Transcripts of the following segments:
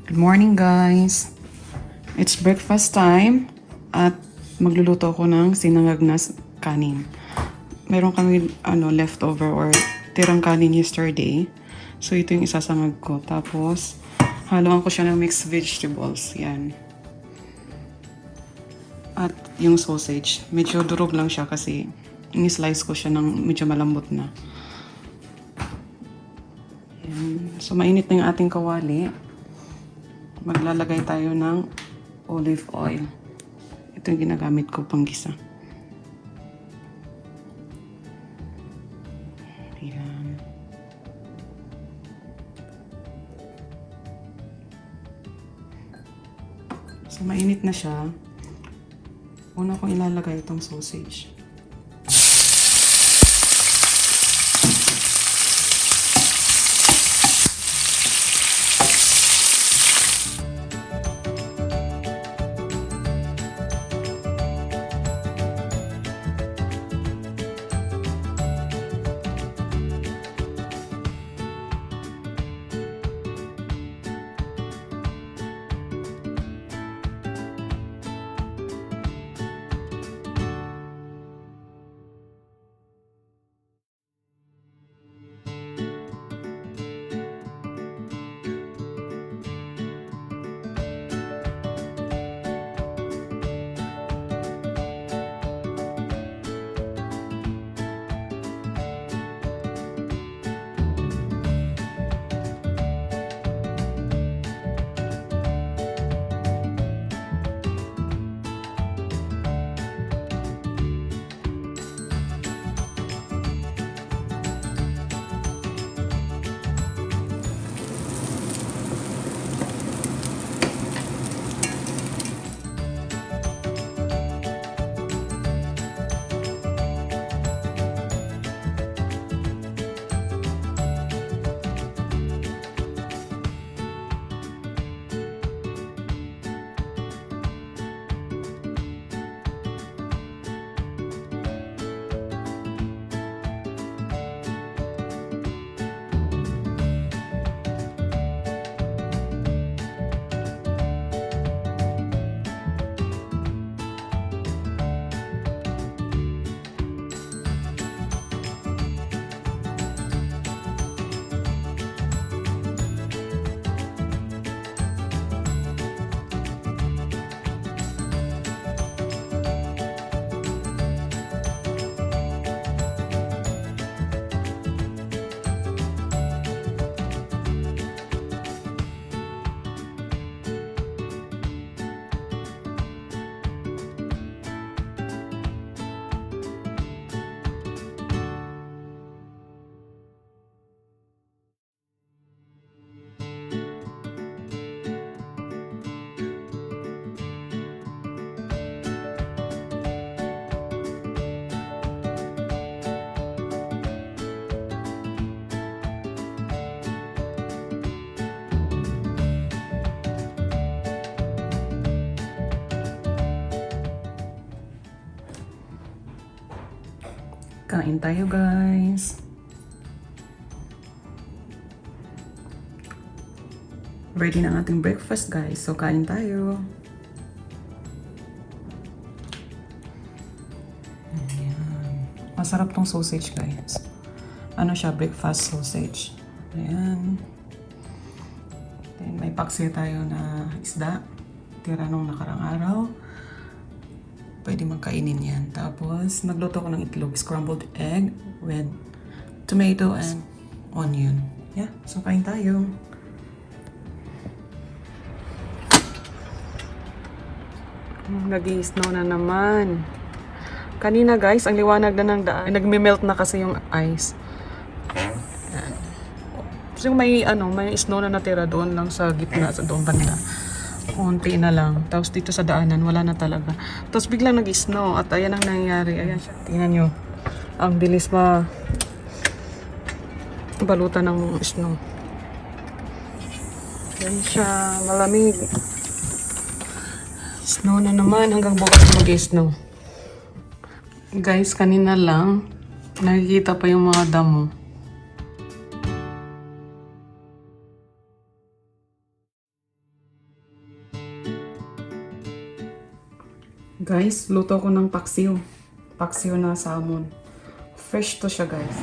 Good morning guys! It's breakfast time at magluluto ako ng sinangag na kanin. Meron kami leftover or tirang kanin yesterday. So ito yung isasangag ko. Tapos haluan ko siya ng mixed vegetables. Yan. At yung sausage. Medyo durog lang siya kasi ini-slice ko siya ng medyo malambot na. Yan. So mainit na yung ating kawali. Maglalagay tayo ng olive oil. Ito yung ginagamit ko pang gisa. Ayan. So mainit na siya. Una kong ilalagay itong sausage. Kain tayo guys. Ready na ang ating breakfast guys. So kain tayo. Ayan. Masarap tong sausage guys. Ano siya? Breakfast sausage. Ayan. Then may paksiw tayo na isda. Tira nung nakarang araw. Pwede magkainin yan. Tapos, nagluto ko ng itlog. Scrambled egg with tomato and onion. Yeah, so kain tayo. Nag-i-snow na naman. Kanina guys, ang liwanag na ng daan. Nagme-melt na kasi yung ice. Yan. So may snow na natira doon lang sa gitna, sa doon banda. Konti na lang. Tapos dito sa daanan, wala na talaga. Tapos biglang nag-snow at ayan ang nangyayari. Ayan siya. Tingnan nyo. Ang bilis balutan ng snow. Ayan siya. Malamig. Snow na naman. Hanggang bukas mag-snow. Guys, kanina lang nakikita pa yung mga damo. Guys, luto ko ng paksiw. Paksiw na salmon. Fresh to siya, guys.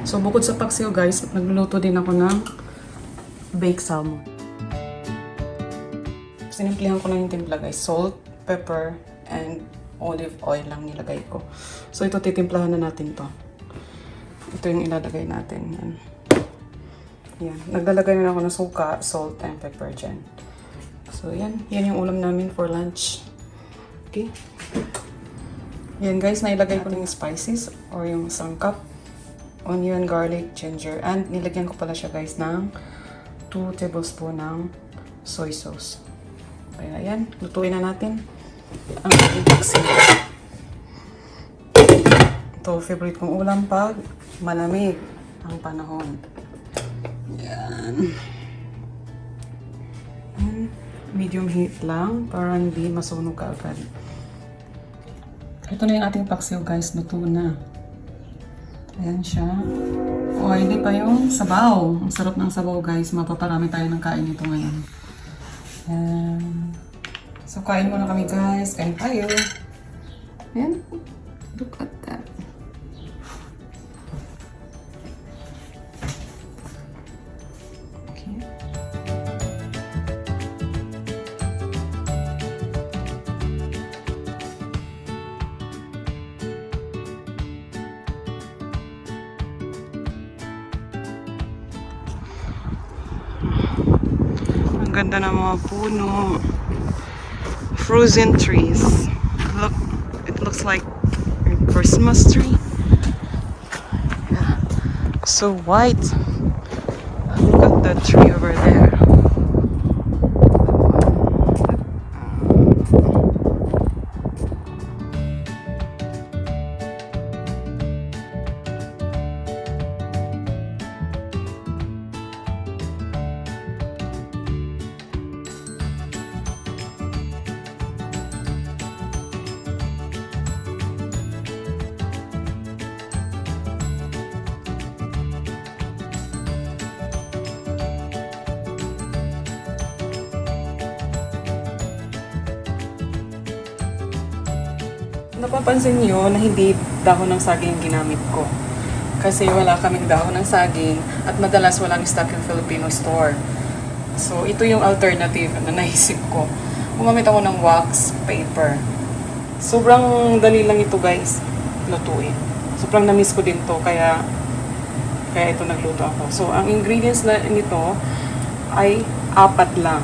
So, bukod sa paksiw, guys, nagluluto din ako ng baked salmon. Sinimplihan ko lang yung timpla, guys. Salt, pepper, and olive oil lang nilagay ko. So, ito titimplahan na natin to. Ito yung ilalagay natin. Yan. Yan. Naglalagay na ako ng suka, salt, and pepper dyan. So, yan. Yan yung ulam namin for lunch. Okay? Yan, guys. Nailagay ko ng spices or yung sangkap. Onion, garlic, ginger. And nilagyan ko pala siya, guys, ng 2 tablespoon ng soy sauce. Kaya yan. Lutuin na natin ang ating paksiw. Ito, favorite kong ulam pag malamig ang panahon. Yan. Medium heat lang para hindi masunog agad. Ito na yung ating paksiw, guys. Luto na. Ayan siya. O, hindi pa yung sabaw. Ang sarap ng sabaw, guys. Mapaparami tayo ng kain nito ngayon. Ayan. So, kain muna kami, guys. Kain tayo. Ayan. Look at that. Okay. Ang ganda ng mga puno. Frozen trees. Look, it looks like a Christmas tree. Yeah. So white. Look at that tree over there. Napapansin niyo na hindi dahon ng saging ginamit ko. Kasi wala kaming dahon ng saging at madalas walang stock yung Filipino store. So, ito yung alternative na naisip ko. Gumamit ako ng wax paper. Sobrang dali lang ito, guys, lutuin. Sobrang na-miss ko din to, kaya ito nagluto ako. So, ang ingredients na nito ay 4 lang.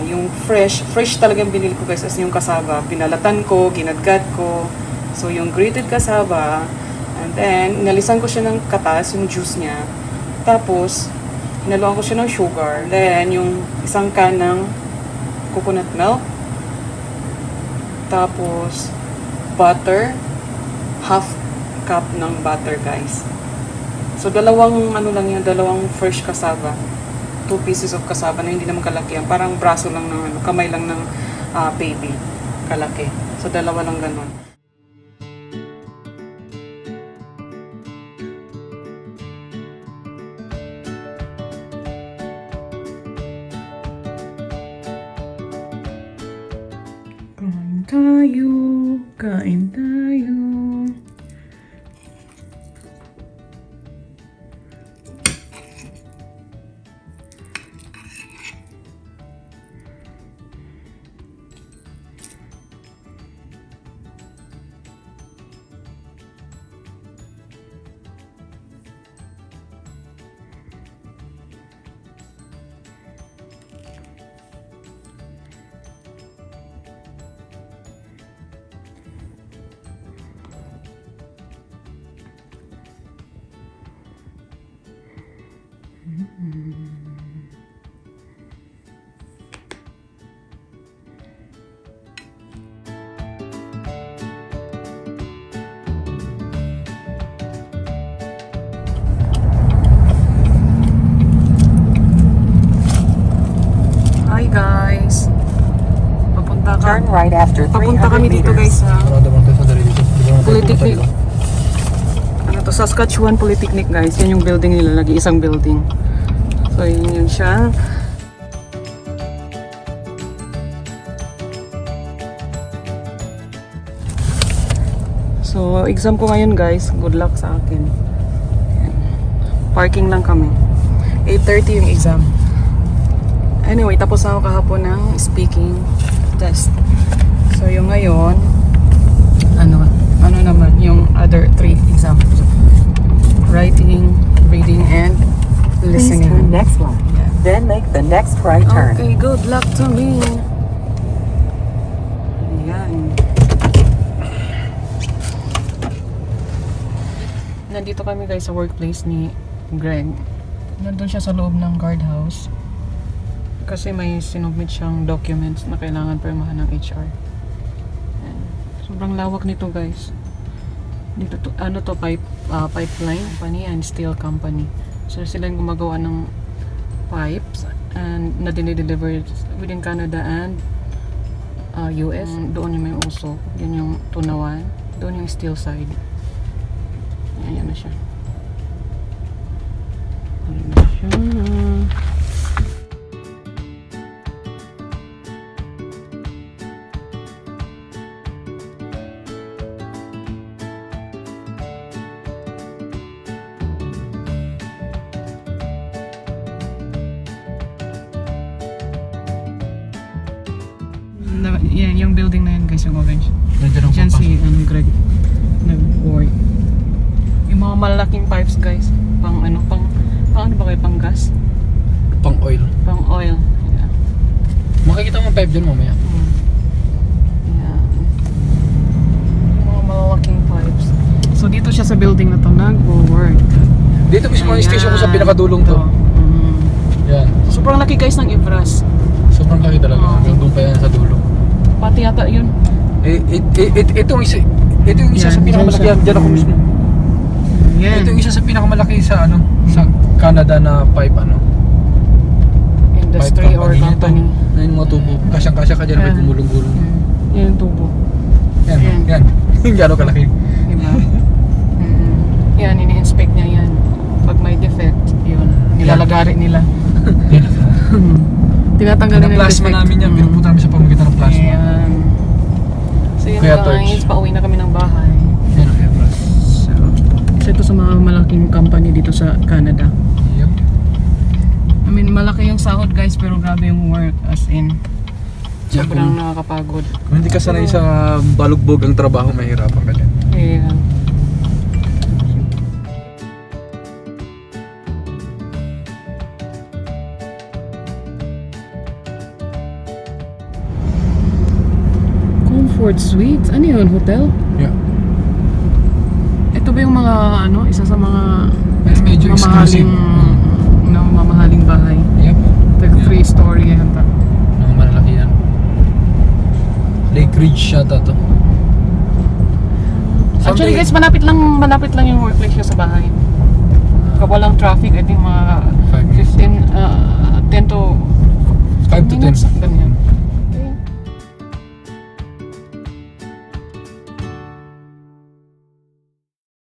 Yung fresh talagang binili ko, guys, as yung cassava. Pinalatan ko, ginadgad ko. So, yung grated cassava, and then, inalisan ko siya ng katas, yung juice niya. Tapos, hinaluan ko siya ng sugar. Then, yung isang can ng coconut milk. Tapos, butter. Half cup ng butter, guys. So, dalawang fresh cassava. 2 pieces of cassava na hindi naman kalaki. Parang braso lang ng kamay lang ng baby. Kalaki. So, 2 lang ganun. Kain tayo. Hi guys. Turn right after 300 Papunta kami dito, guys, sa Polytechnic. Ano to, Saskatchewan Polytechnic, guys. Yan yung building nila, lagi isang building. So yun siya. So, exam ko ngayon guys. Good luck sa akin. Ayan. Parking lang kami. 8:30 yung exam. Anyway, tapos ako kahapon ng speaking test. So, yung ngayon, ano naman, yung other 3 exams. Writing, reading, and Please listening. turn next left. Yeah. Then make the next right turn. Okay, good luck to me. Ayan. Nandito kami guys sa workplace ni Greg. Nandun siya sa loob ng guardhouse. Kasi may sinubmit siyang documents na kailangan pirmahan ng HR. Ayan. Sobrang lawak nito guys. Dito to, pipeline company and steel company. So sila yung gumagawa ng pipes and na dinideliver within Canada and US. Doon yung may uso. Yun yung tunawan. Doon yung steel side. Ayan na siya. Ayan na siya. Yan, yung building na yan guys, yung orange. Diyan si Greg nag-work. Yung mga malalaking pipes guys, pang ano ba kayo, pang gas? Pang oil. Pang oil. Yeah. Makikita mo pipe dyan mamaya. Yeah. Yung mga malalaking pipes. So dito siya sa building na to nag-work. Dito mismo yung station ko sa pinakadulong to. Yan. So, sobrang laki guys ng Ivras. Sobrang laki talaga. Doon pa yan sa dulo. Pati yata yun. Ito yung isa sa pinakamalaki dyan ako mismo. Yan. Ito yung isa sa pinakamalaki sa sa Canada na pipe Industry pipe or company. Na yung mga tubo. Kasyang-kasya ka dyan, may gumulong-gulong. Yan yung tubo. Yan. Gano'n kalaki. Diba? Yan, ini-inspect niya yan. Pag may defect, yun. Nilalagari nila. Tinatanggal nila yung plasma defect. namin yan. Pinupunta namin sa pamagitan ng plasma. Ayan. So yun Kaya guys, pauwi na kami ng bahay. Yan ang Evras. So, isa ito sa mga malaking company dito sa Canada. Yep. I mean, malaki yung sahod guys, pero grabe yung work. As in, sobrang nakakapagod. Kung hindi ka sanay sa balugbog ang trabaho, mahirapan ka din. Ayan. Comfort Suites? Ano yun? Hotel? Yeah. Ito ba yung mga isa sa mga Medyo exclusive. mamahaling bahay? Yep. Like 3-story yan ta. Malaki yan. Lake Ridge siya to. Actually guys, malapit lang yung workplace niya sa bahay. Walang traffic, I think mga 10 to 5 to 10. minutes, ganyan.